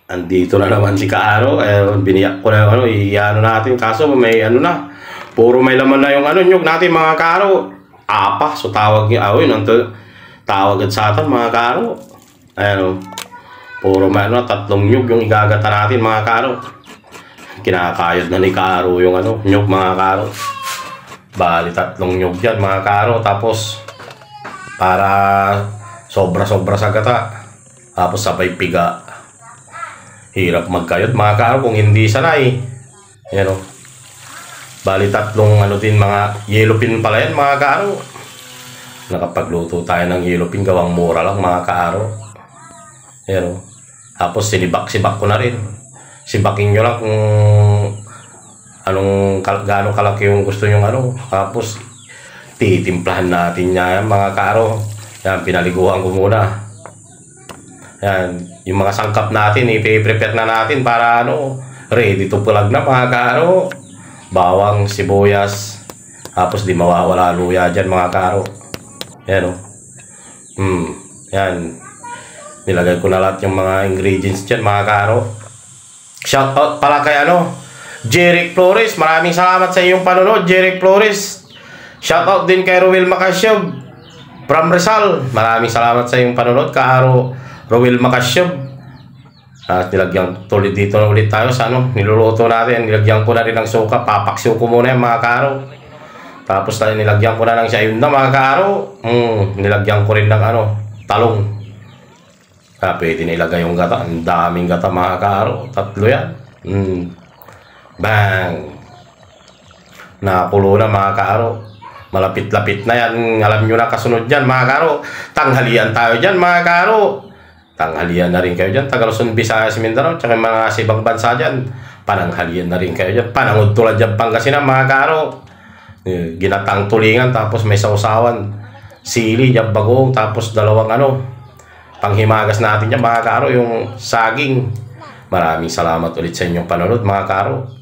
Andito na naman si Kaaro. Biniyak ko na yung ano, i-ano natin. Kaso may ano na. Puro may laman na yung ano, nyug natin mga Kaaro. Apa. So tawag niya. Awin, tawag at sa atin mga Kaaro. Ayan o. Puro may ano, 3 nyug yung igagata natin mga Kaaro. Kinakayod na ni Kaaro yung ano, nyug mga Kaaro. Bali 3 nyug dyan mga Kaaro. Tapos para sobra-sobra sa gata. Tapos sabay piga. Hirap magkayod mga Kaaro kung hindi sanay. Yan o. Bali 3 ano din mga yellowpin pala yan mga Kaaro. Nakapagluto tayo ng yellowpin gawang mura lang mga Kaaro. Yan o. Tapos sinibak-sibak ko na rin. Sibakin nyo lang kung anong gaano kalaki yung gusto nyo ano. Tapos titimplahan natin yan mga Kaaro. Yan, pinaliguan ko muna. Yan, yung mga sangkap natin, i-prepare na natin para ano, ready to pulag na mga Kaaro. Bawang, sibuyas, tapos di mawawala luya dyan mga Kaaro. Yan o. Yan. Nilagay ko na lahat yung mga ingredients dyan mga Kaaro. Shoutout pala kay ano, Jeric Flores. Maraming salamat sa iyong panonood, Jeric Flores. Shoutout din kay Rowel Macasyog from Rizal. Maraming salamat sa iyong panonood, Kaaro Rowel Macasyog. Nilagyan tuloy dito na ulit tayo sa ano, niluluto natin. Nilagyan ko na rin ng suka. Papaksiw ko muna yung mga Kaaro. Tapos nilagyan ko na ng sayunda mga Kaaro. Nilagyan ko rin ng ano, talong. Pwede na ilagay yung gata. Ang daming gata mga Kaaro. 3 yan. Bang! Nakulo na mga Kaaro. Malapit-lapit na yan. Alam nyo na kasunod dyan mga Kaaro. Tanghalian tayo dyan mga Kaaro. Tanghalian na rin kayo dyan. Taga Luzon, Visayas, Mindanao. Tsaka mga ibang bansa dyan. Pananghalian na rin kayo dyan. Panangod tulad dyan Pangasinan mga Kaaro. Ginatang tulingan. Tapos may sausawan. Sili, dyan bagong. Tapos 2 ano. Panghimagas natin dyan mga Kaaro. Yung saging. Maraming salamat ulit sa inyong panonood mga Kaaro.